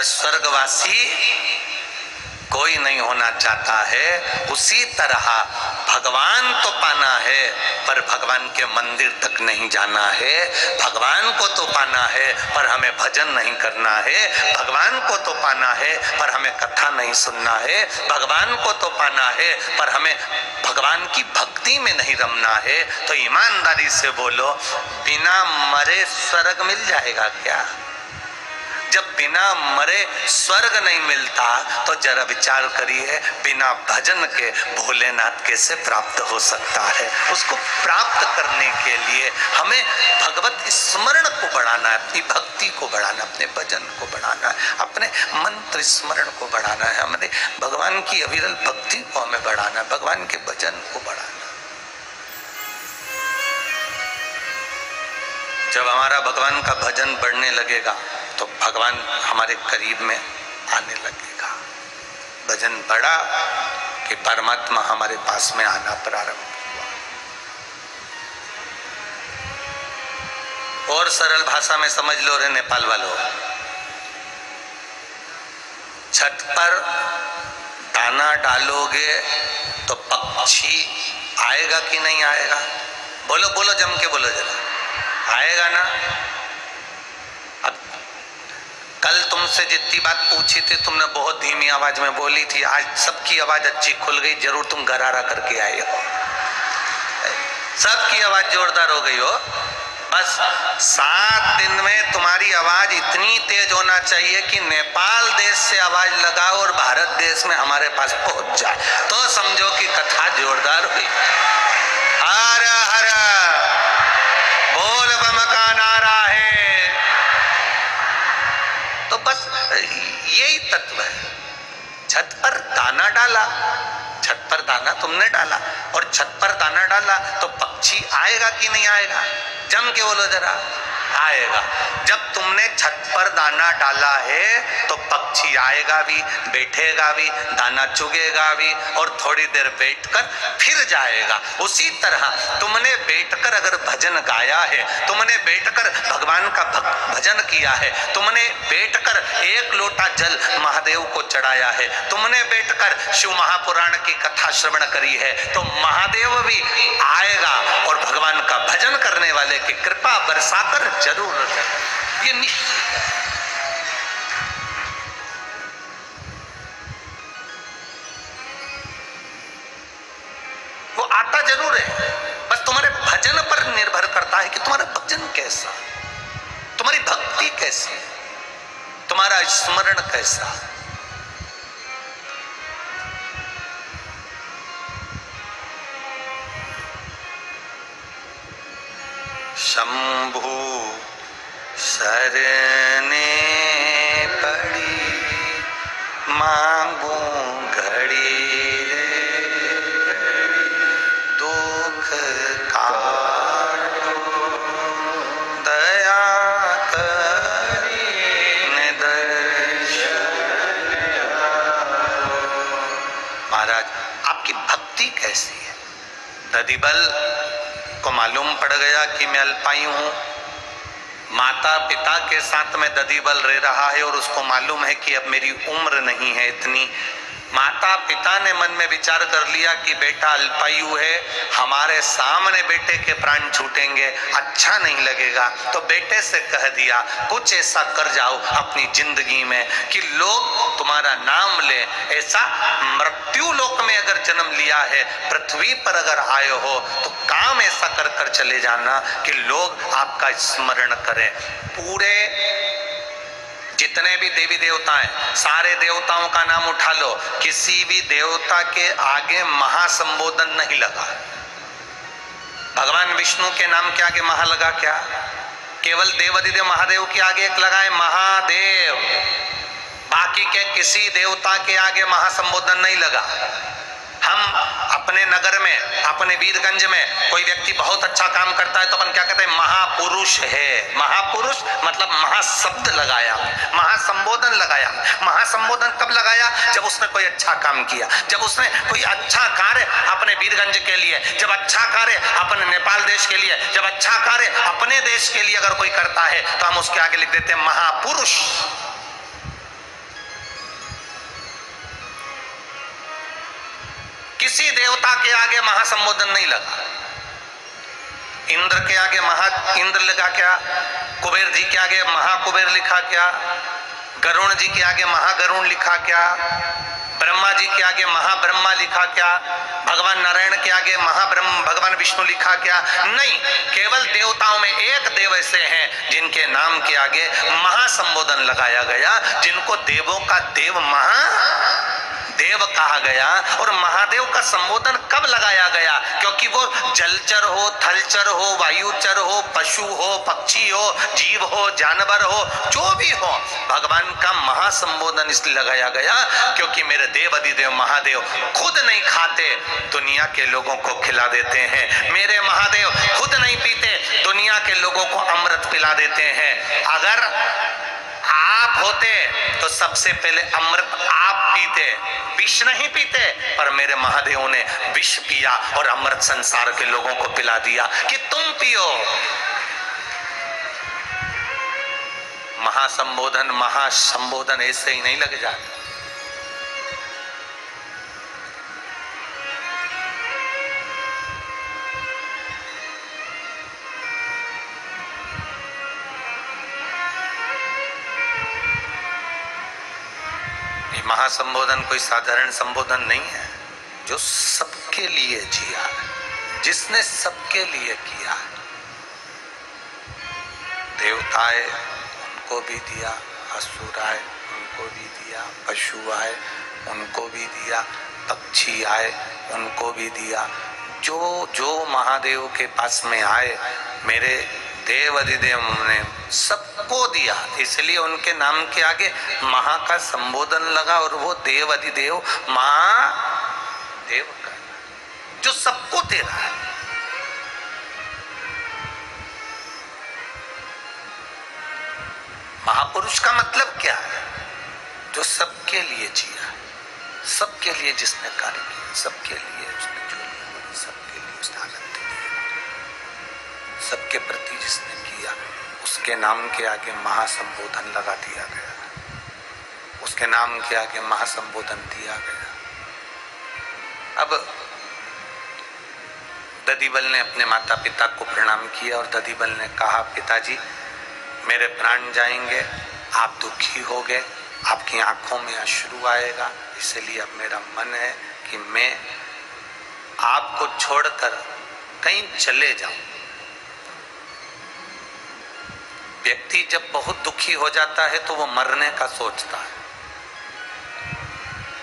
और स्वर्गवासी कोई नहीं होना चाहता है। उसी तरह भगवान तो पाना है पर भगवान के मंदिर तक नहीं जाना है। भगवान को तो पाना है पर हमें भजन नहीं करना है। भगवान को तो पाना है पर हमें कथा नहीं सुनना है। भगवान को तो पाना है पर हमें भगवान की भक्ति में नहीं रमना है। तो ईमानदारी से बोलो, बिना मरे स्वर्ग मिल जाएगा क्या? जब बिना मरे स्वर्ग नहीं मिलता तो जरा विचार करिए, बिना भजन के भोलेनाथ कैसे प्राप्त हो सकता है? उसको प्राप्त करने के लिए हमें भगवत स्मरण को बढ़ाना है, अपनी भक्ति को बढ़ाना, अपने भजन को बढ़ाना है, अपने मंत्र स्मरण को बढ़ाना है, हमें भगवान की अविरल भक्ति को हमें बढ़ाना है, भगवान के भजन को बढ़ाना। जब हमारा भगवान का भजन बढ़ने लगेगा तो भगवान हमारे करीब में आने लगेगा। भजन बढ़ा कि परमात्मा हमारे पास में आना प्रारंभ हुआ। और सरल भाषा में समझ लो रे नेपाल वालों, छत पर दाना डालोगे तो पक्षी आएगा कि नहीं आएगा? बोलो बोलो, जम के बोलो जरा, आएगा ना? अब कल तुमसे जितनी बात पूछी थी तुमने बहुत धीमी आवाज में बोली थी, आज सबकी आवाज अच्छी खुल गई, जरूर तुम गरारा करके आए हो, सबकी आवाज जोरदार हो गई हो। बस 7 दिन में तुम्हारी आवाज इतनी तेज होना चाहिए कि नेपाल देश से आवाज लगाओ और भारत देश में हमारे पास पहुंच जाए, तो समझो कि कथा जोरदार हुई। हर हर बोल बम का नारा है। तो बस यही तत्व है। छत पर दाना डाला, छत पर दाना तुमने डाला और छत पर दाना डाला तो पक्षी आएगा कि नहीं आएगा? जम के बोलो जरा, आएगा। जब तुमने छत पर दाना डाला है तो पक्षी आएगा भी, बैठेगा भी, दाना चुगेगा भी और थोड़ी देर बैठकर फिर जाएगा। उसी तरह तुमने बैठकर अगर भजन गाया है, तुमने बैठकर भगवान का भजन किया है, तुमने बैठकर 1 लोटा जल महादेव को चढ़ाया है, तुमने बैठकर शिव महापुराण की कथा श्रवण करी है, तो महादेव भी आएगा और भगवान का भजन करने वाले की कृपा बरसाकर जरूर, ये निश्चित है। वो आता जरूर है, बस तुम्हारे भजन पर निर्भर करता है कि तुम्हारा भजन कैसा, तुम्हारी भक्ति कैसी, तुम्हारा स्मरण कैसा। शंभु शरणे पड़ी मांगू घड़ी दुख काटो दया करी दर्शन। महाराज आपकी भक्ति कैसी है? दधिबल को मालूम पड़ गया कि मैं अल्पायु हूं, माता पिता के साथ में दधिबल रह रहा है और उसको मालूम है कि अब मेरी उम्र नहीं है इतनी। माता पिता ने मन में विचार कर लिया कि बेटा अल्पायु है, हमारे सामने बेटे के प्राण छूटेंगे, अच्छा नहीं लगेगा, तो बेटे से कह दिया कुछ ऐसा कर जाओ अपनी जिंदगी में कि लोग तुम्हारा नाम ले। ऐसा मृत्यु लोक में अगर जन्म लिया है, पृथ्वी पर अगर आए हो तो काम ऐसा कर कर चले जाना कि लोग आपका स्मरण करें। पूरे जितने भी देवी देवता हैं, सारे देवताओं का नाम उठा लो, किसी भी देवता के आगे महासंबोधन नहीं लगा। भगवान विष्णु के नाम के आगे महा लगा क्या? केवल देवाधिदेव महादेव के आगे एक लगा है महादेव, बाकी के किसी देवता के आगे महासंबोधन नहीं लगा। हम अपने नगर में, अपने वीरगंज में कोई व्यक्ति बहुत अच्छा काम करता है तो अपन क्या कहते हैं? महापुरुष है। महापुरुष मतलब महाशब्द लगाया, महासंबोधन लगाया। महासंबोधन कब लगाया? जब उसने कोई अच्छा काम किया, जब उसने कोई अच्छा कार्य अपने वीरगंज के लिए, जब अच्छा कार्य अपने नेपाल देश के लिए, जब अच्छा कार्य अपने देश के लिए अगर कोई करता है तो हम उसके आगे लिख देते हैं महापुरुष। किसी देवता के आगे महासंबोधन नहीं लगा। इंद्र के आगे महा इंद्र लगा क्या, कुबेर जी के आगे महाकुबेर लिखा क्या, गरुण जी के आगे महागरुण लिखा क्या, ब्रह्मा जी के आगे महाब्रह्मा लिखा क्या, भगवान नारायण के आगे महाब्रह्म भगवान विष्णु लिखा क्या? नहीं, केवल देवताओं में एक देव ऐसे हैं जिनके नाम के आगे महासंबोधन लगाया गया, जिनको देवों का देव महादेव कहा गया। और महादेव का संबोधन कब लगाया गया? क्योंकि वो जलचर हो, थलचर हो, वायुचर हो, पशु हो, पक्षी हो, जीव हो, जानवर हो, जो भी हो, भगवान का महासंबोधन इसलिए लगाया गया क्योंकि मेरे देव अधिदेव महादेव खुद नहीं खाते, दुनिया के लोगों को खिला देते हैं। मेरे महादेव खुद नहीं पीते, दुनिया के लोगों को अमृत पिला देते हैं। अगर आप होते तो सबसे पहले अमृत आप पीते, विष नहीं पीते, पर मेरे महादेव ने विष पिया और अमृत संसार के लोगों को पिला दिया कि तुम पियो। महासंबोधन ऐसे ही नहीं लग जाता। महासंबोधन कोई साधारण संबोधन नहीं है, जो सबके लिए जिया, जिसने सबके लिए किया। देवता आए उनको भी दिया, असुर आए उनको भी दिया, पशु आए उनको भी दिया, पक्षी आए उनको भी दिया। जो जो महादेव के पास में आए, मेरे देव अधिदेव ने सबको दिया, इसलिए उनके नाम के आगे महा का संबोधन लगा और वो देव अधिदेव महादेव का, जो सबको दे रहा है। महापुरुष का मतलब क्या है? जो सबके लिए जिया, सबके लिए जिसने कार्य किया, सबके लिए उसने जो लिया, सबके लिए उसने आनंद दिया, सबके प्रति जिसने किया, उसके नाम के आगे महासंबोधन लगा दिया गया, उसके नाम के आगे महासंबोधन दिया गया। अब दधिबल ने अपने माता पिता को प्रणाम किया और दधिबल ने कहा, पिताजी मेरे प्राण जाएंगे, आप दुखी हो गए, आपकी आंखों में अश्रु आएगा, इसलिए अब मेरा मन है कि मैं आपको छोड़कर कहीं चले जाऊं। व्यक्ति जब बहुत दुखी हो जाता है तो वो मरने का सोचता है।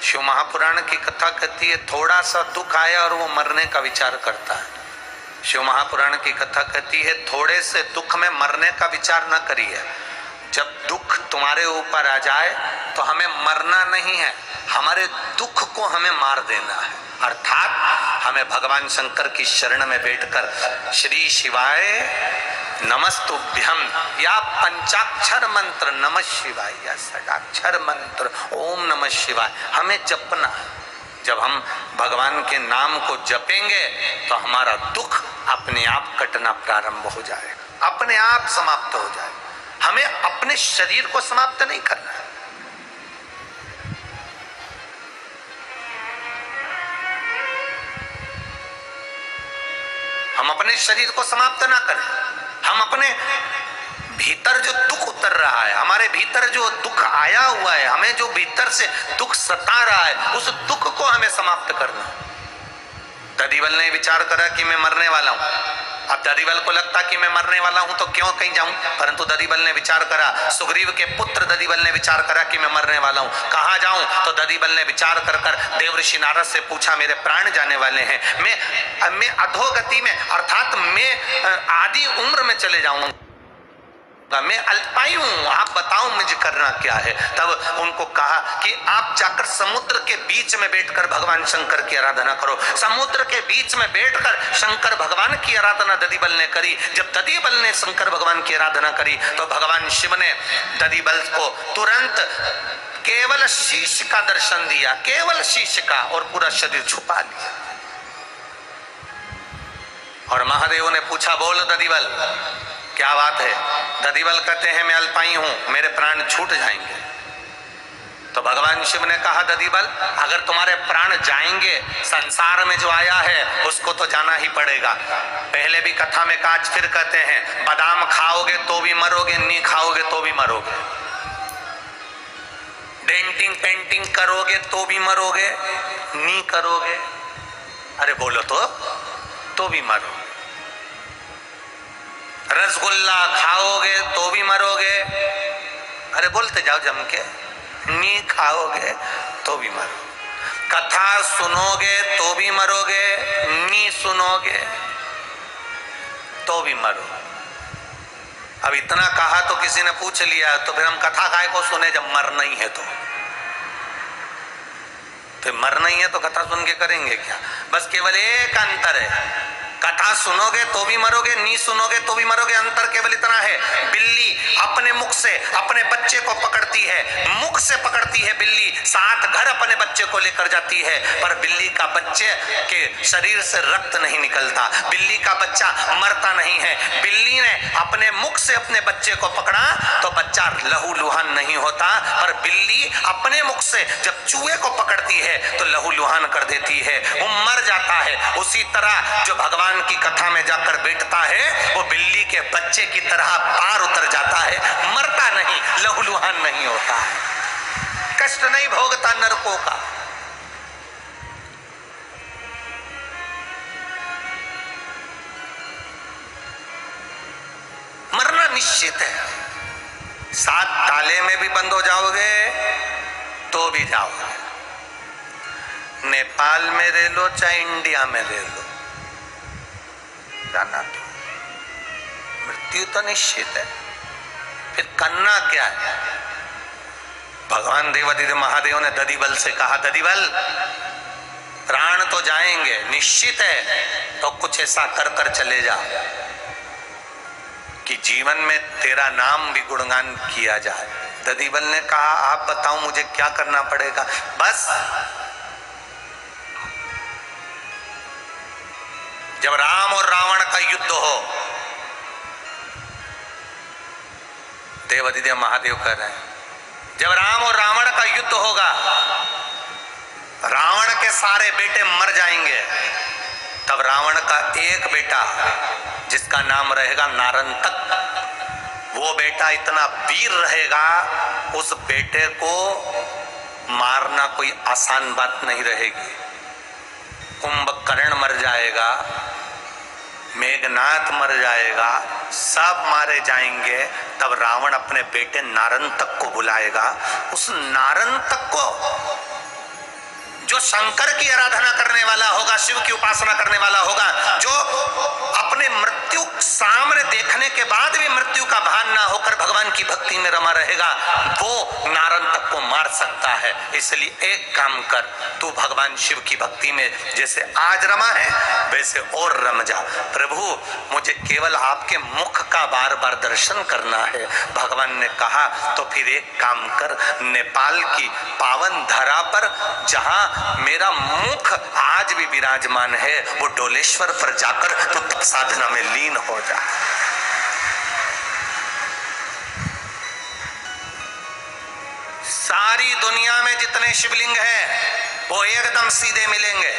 शिव महापुराण की कथा कहती है, थोड़ा सा दुख आया और वो मरने का विचार करता है। शिव महापुराण की कथा कहती है, थोड़े से दुख में मरने का विचार न करिए। जब दुख तुम्हारे ऊपर आ जाए तो हमें मरना नहीं है, हमारे दुख को हमें मार देना है। अर्थात हमें भगवान शंकर की शरण में बैठकर श्री शिवाय नमस्तुभ्यम या पंचाक्षर मंत्र नमः शिवाय या षडाक्षर मंत्र ओम नमः शिवाय हमें जपना है। जब हम भगवान के नाम को जपेंगे तो हमारा दुख अपने आप कटना प्रारंभ हो जाएगा, अपने आप समाप्त हो जाएगा। हमें अपने शरीर को समाप्त नहीं करना है। हम अपने शरीर को समाप्त ना करें, हम अपने भीतर जो दुख उतर रहा है, हमारे भीतर जो दुख आया हुआ है, हमें जो भीतर से दुख सता रहा है, उस दुख को हमें समाप्त करना। दधिबल ने विचार करा कि मैं मरने वाला हूं। अब दधिबल को लगता कि मैं मरने वाला हूं तो क्यों कहीं जाऊं, परंतु दधिबल ने विचार करा, सुग्रीव के पुत्र दधिबल ने विचार करा कि मैं मरने वाला हूं, कहां जाऊं? तो दधिबल ने विचार कर देवर्षि नारद से पूछा, मेरे प्राण जाने वाले हैं, मैं अधोगति में अर्थात मैं आदि उम्र में चले जाऊंगा, मैं अल्पायु हूं, आप बताओ मुझे करना क्या है। तब उनको कहा कि आप जाकर समुद्र के बीच में बैठकर भगवान शंकर की आराधना करो। समुद्र के बीच में बैठकर शंकर भगवान की आराधना दधिबल ने करी। जब दधिबल ने शंकर भगवान की आराधना करी तो भगवान शिव ने दधिबल को तुरंत केवल शीश का दर्शन दिया, केवल शीश का, और पूरा शरीर छुपा लिया। और महादेव ने पूछा, बोल दधिबल क्या बात है? दधिबल कहते हैं, मैं अल्पायु हूं, मेरे प्राण छूट जाएंगे। तो भगवान शिव ने कहा दधिबल, अगर तुम्हारे प्राण जाएंगे, संसार में जो आया है उसको तो जाना ही पड़ेगा। पहले भी कथा में कहा, आज फिर कहते हैं, बादाम खाओगे तो भी मरोगे, नहीं खाओगे तो भी मरोगे। डेंटिंग पेंटिंग करोगे तो भी मरोगे, नहीं करोगे, अरे बोलो तो भी मरोगे। रसगुल्ला खाओगे तो भी मरोगे, अरे बोलते जाओ जम के, नहीं खाओगे तो भी मरोगे। कथा सुनोगे तो भी मरोगे, नहीं सुनोगे तो भी मरोगे। अब इतना कहा तो किसी ने पूछ लिया, तो फिर हम कथा काहे को सुने जब मरना ही है? तो मरना ही है तो कथा सुन के करेंगे क्या? बस केवल एक अंतर है, कथा सुनोगे तो भी मरोगे, नहीं सुनोगे तो भी मरोगे। अंतर केवल इतना है, बिल्ली अपने मुख से अपने बच्चे को पकड़ती है, मुख से पकड़ती है बिल्ली, साथ घर अपने बच्चे को लेकर जाती है, पर बिल्ली का बच्चे के शरीर से रक्त नहीं निकलता, बिल्ली का बच्चा मरता नहीं है। बिल्ली ने अपने मुख से अपने बच्चे को पकड़ा तो बच्चा लहूलुहान नहीं होता, पर बिल्ली अपने मुख से जब चूहे को पकड़ती है तो लहूलुहान कर देती है, वो मर जाता है। उसी तरह जो भगवान की कथा में जाकर बैठता है वो बिल्ली के बच्चे की तरह पार उतर जाता है, मरता नहीं, लहूलुहान नहीं होता है, कष्ट नहीं भोगता नरकों का। मरना निश्चित है, सात ताले में भी बंद हो जाओगे तो भी जाओगे, नेपाल में रह लो चाहे इंडिया में रह लो, जाना तो मृत्यु तो निश्चित है। फिर करना क्या है? भगवान देवादिदेव महादेव ने दधिबल से कहा, दधिबल प्राण तो जाएंगे निश्चित है, तो कुछ ऐसा कर कर चले जा कि जीवन में तेरा नाम भी गुणगान किया जाए। दधिबल ने कहा, आप बताओ मुझे क्या करना पड़ेगा? बस जब राम और रावण का युद्ध हो, देवादिदेव महादेव कह रहे हैं, जब राम और रावण का युद्ध होगा, रावण के सारे बेटे मर जाएंगे, तब रावण का एक बेटा जिसका नाम रहेगा नारंतक, वो बेटा इतना वीर रहेगा, उस बेटे को मारना कोई आसान बात नहीं रहेगी। कुंभकर्ण मर जाएगा, मेघनाथ मर जाएगा, सब मारे जाएंगे, तब रावण अपने बेटे नारंतक को बुलाएगा। उस नारंतक को जो शंकर की आराधना करने वाला होगा, शिव की उपासना करने वाला होगा, जो अपने मृत्यु सामने देखने के बाद भी मृत्यु का भान ना होकर भगवान की भक्ति में रमा रहेगा, वो नारंतक को मार सकता है। इसलिए एक काम कर, तू भगवान शिव की भक्ति में जैसे आज रमा है वैसे और रम जा। प्रभु मुझे केवल आपके मुख का बार बार दर्शन करना है। भगवान ने कहा, तो फिर एक काम कर, नेपाल की पावन धरा पर जहां मेरा मुख आज भी विराजमान है, वो डोलेश्वर पर जाकर तू तप साधना में लीन हो जा। सारी दुनिया में जितने शिवलिंग हैं वो एकदम सीधे मिलेंगे।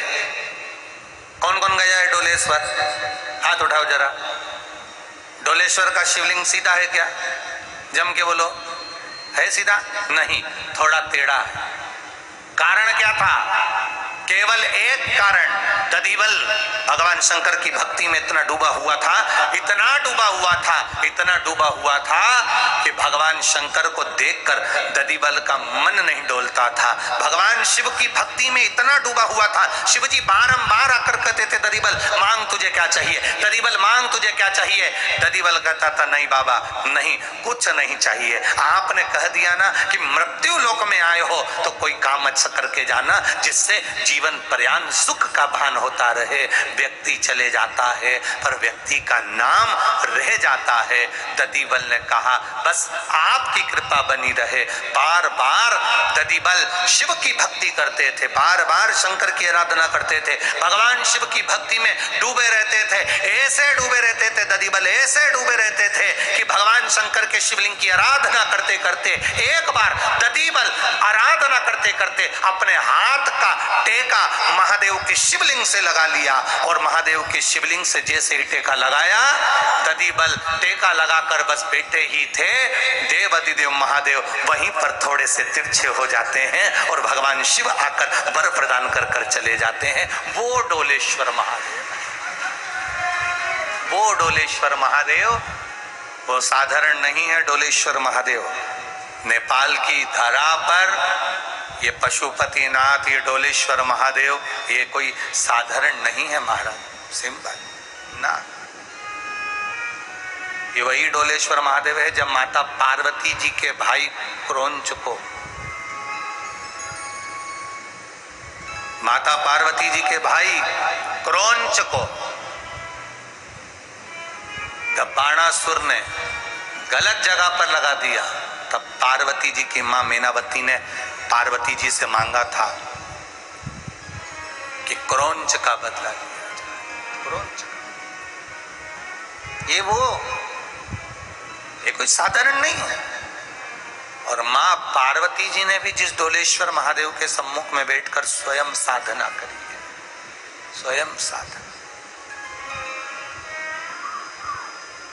कौन कौन गया है डोलेश्वर? हाथ उठाओ जरा। डोलेश्वर का शिवलिंग सीधा है क्या? जम के बोलो, है सीधा? नहीं, थोड़ा टेढ़ा है। कारण क्या था? केवल एक कारण, दधिबल भगवान शंकर की भक्ति में इतना डूबा हुआ था, इतना डूबा हुआ था, इतना डूबा हुआ था कि भगवान शंकर को देखकर दधिबल का मन नहीं डोलता था। भगवान शिव की भक्ति में इतना डूबा हुआ था, शिव जी बारंबार आकर कहते थे, दधिबल मांग तुझे क्या चाहिए, दधिबल मांग तुझे क्या चाहिए। दधिबल कहता था, नहीं बाबा नहीं, कुछ नहीं चाहिए। आपने कह दिया ना कि मृत्यु लोक में आए हो तो कोई काम अच्छा करके जाना जिससे जीवन पर्यंत सुख का भान होता रहे। व्यक्ति चले जाता है पर व्यक्ति का नाम रह जाता है। दधिबल ने कहा, बस आपकी कृपा बनी रहे। बार बार दधिबल शिव की भक्ति करते थे, बार बार शंकर की आराधना करते थे, भगवान शिव की भक्ति में डूबे रहते थे। ऐसे डूबे रहते थे दधिबल, ऐसे डूबे रहते थे कि भगवान शंकर के शिवलिंग की आराधना करते करते एक बार दधिबल आराधना प्रार्थना करते करते अपने हाथ का टेका महादेव के शिवलिंग से लगा लिया और महादेव के शिवलिंग से जैसे ही टेका लगाया, तदी बल टेका लगाकर बस बैठे ही थे, देव अधिदेव महादेव वहीं पर थोड़े से तिरछे हो जाते हैं और भगवान शिव आकर वर प्रदान कर कर चले जाते हैं। वो डोलेश्वर महादेव, वो डोलेश्वर महादेव, वो साधारण नहीं है। डोलेश्वर महादेव नेपाल की धरा पर ये पशुपतिनाथ, ये डोलेश्वर महादेव, ये कोई साधारण नहीं है महाराज, सिंपल ना। ये वही डोलेश्वर महादेव है जब माता पार्वती जी के भाई क्रौंच को, माता पार्वती जी के भाई क्रौंच को जब बाणासुर ने गलत जगह पर लगा दिया, तब पार्वती जी की मां मीनावती ने पार्वती जी से मांगा था कि क्रौंच का बदला लिया जाए। क्रौंच, ये कोई साधारण नहीं है। और मां पार्वती जी ने भी जिस डोलेश्वर महादेव के सम्मुख में बैठकर स्वयं साधना करी है, स्वयं साधना।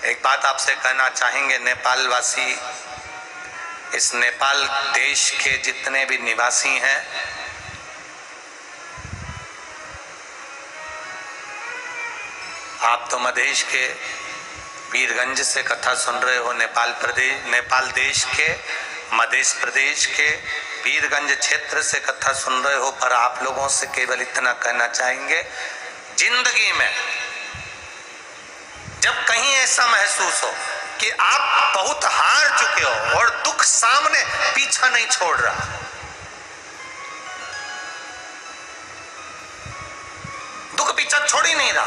एक बात आपसे कहना चाहेंगे, नेपाल वासी, इस नेपाल देश के जितने भी निवासी हैं, आप तो मधेश के वीरगंज से कथा सुन रहे हो, नेपाल देश के मध्य प्रदेश के वीरगंज क्षेत्र से कथा सुन रहे हो, पर आप लोगों से केवल इतना कहना चाहेंगे, जिंदगी में जब कहीं ऐसा महसूस हो कि आप बहुत हार चुके हो और दुख सामने पीछा नहीं छोड़ रहा, दुख पीछा छोड़ ही नहीं रहा,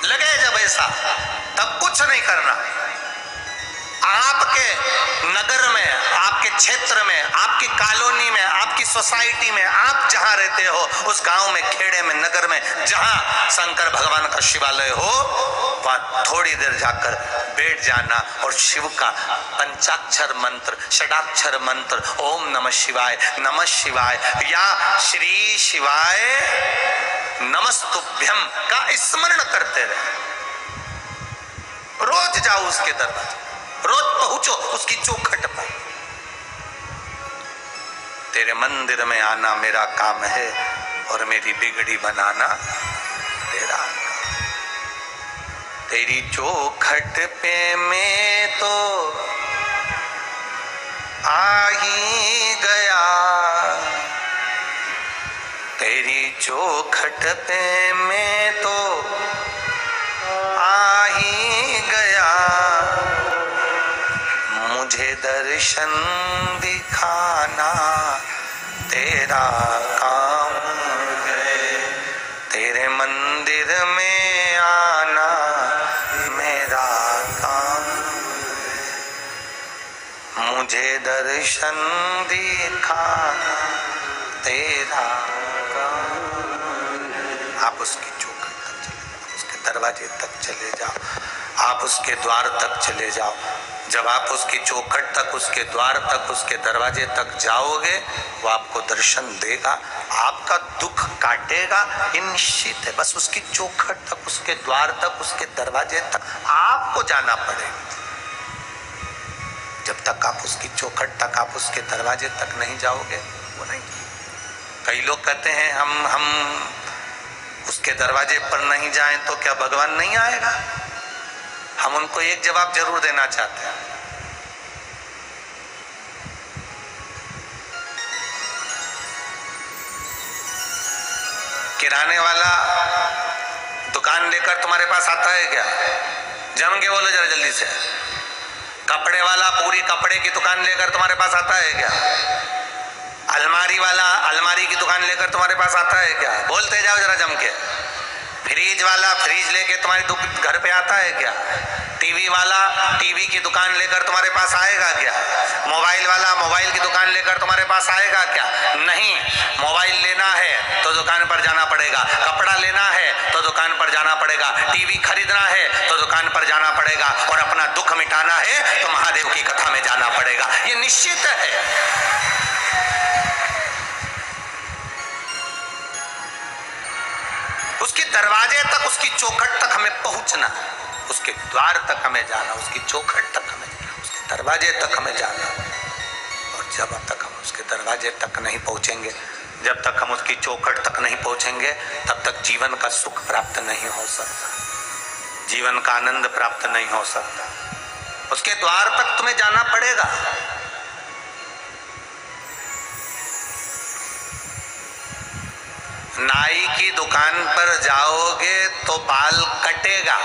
लगे जब ऐसा, तब कुछ नहीं करना। आपके नगर में, आपके क्षेत्र में, आपकी कॉलोनी में, आपकी सोसाइटी में, आप जहां रहते हो उस गांव में, खेड़े में, नगर में, जहां शंकर भगवान का शिवालय हो, वहां थोड़ी देर जाकर बैठ जाना और शिव का पंचाक्षर मंत्र, षडाक्षर मंत्र, ओम नमः शिवाय, नमः शिवाय या श्री शिवाय नमस्तुभ्यम का स्मरण करते रहे। रोज जाओ उसके दरवाजे, रोज पहुंचो उसकी चौखट पर। तेरे मंदिर में आना मेरा काम है और मेरी बिगड़ी बनाना तेरा। तेरी चौखट पे मैं तो आ ही गया, तेरी चौखट पे मैं तो आ ही गया, मुझे दर्शन दिखाना तेरा काम है, तेरे मंदिर में आना मेरा काम है, मुझे दर्शन दिखाना तेरा काम। आप उसकी चौखट तक चले जाओ, उसके दरवाजे तक चले जाओ, आप उसके द्वार तक चले जाओ। जब आप उसकी चौखट तक, उसके द्वार तक, उसके दरवाजे तक जाओगे, वो आपको दर्शन देगा, आपका दुख काटेगा, ये निश्चित है। बस उसकी चौखट तक, उसके द्वार तक, उसके दरवाजे तक आपको जाना पड़ेगा। जब तक आप उसकी चौखट तक, आप उसके दरवाजे तक नहीं जाओगे, वो नहीं। कई लोग कहते हैं हम उसके दरवाजे पर नहीं जाएं तो क्या भगवान नहीं आएगा? हम उनको एक जवाब जरूर देना चाहते हैं। किराने वाला दुकान लेकर तुम्हारे पास आता है क्या? जम के बोलो जरा जल्दी से। कपड़े वाला पूरी कपड़े की दुकान लेकर तुम्हारे पास आता है क्या? अलमारी वाला अलमारी की दुकान लेकर तुम्हारे पास आता है क्या? बोलते जाओ जरा जम के। फ्रिज वाला फ्रिज लेके तुम्हारे घर पे आता है क्या? टीवी वाला टीवी की दुकान लेकर तुम्हारे पास आएगा क्या? मोबाइल वाला मोबाइल की दुकान लेकर तुम्हारे पास आएगा क्या? नहीं। मोबाइल लेना है तो दुकान पर जाना पड़ेगा, कपड़ा लेना है तो दुकान पर जाना पड़ेगा, टीवी खरीदना है तो दुकान पर जाना पड़ेगा, और अपना दुख मिटाना है तो महादेव की कथा में जाना पड़ेगा। ये निश्चित है। उसकी चौखट तक हमें पहुंचना, उसके द्वार तक हमें जाना, उसकी चौखट तक हमें जाना, उसके दरवाजे तक हमें जाना। और जब तक हम उसके दरवाजे तक नहीं पहुंचेंगे, जब तक हम उसकी चौखट तक नहीं पहुंचेंगे, तब तक जीवन का सुख प्राप्त नहीं हो सकता, जीवन का आनंद प्राप्त नहीं हो सकता। उसके द्वार तक तुम्हें जाना पड़ेगा। नाई की दुकान पर जाओगे तो बाल कटेगा,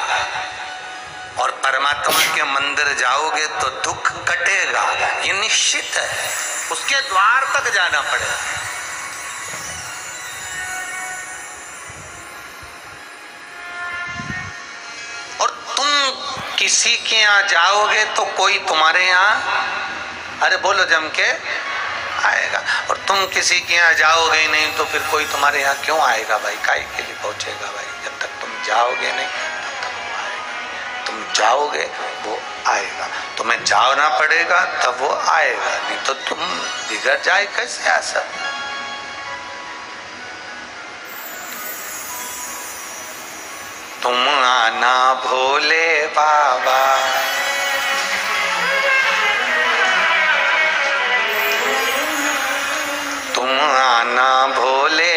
और परमात्मा के मंदिर जाओगे तो दुख कटेगा, ये निश्चित है। उसके द्वार तक जाना पड़ेगा। और तुम किसी के यहाँ जाओगे तो कोई तुम्हारे यहाँ, अरे बोलो, जम के आएगा। और तुम किसी के यहाँ जाओगे ही नहीं तो फिर कोई तुम्हारे यहाँ क्यों आएगा भाई? काहे के लिए पहुंचेगा भाई? जब तक तुम जाओगे नहीं तब तक वो आएगा। तुम जाओगे वो आएगा, तुम्हें जाना पड़ेगा तब वो आएगा, नहीं तो तुम बिगड़ जाए कैसे आ सकते? तुम आना भोले बाबा, तुम आना भोले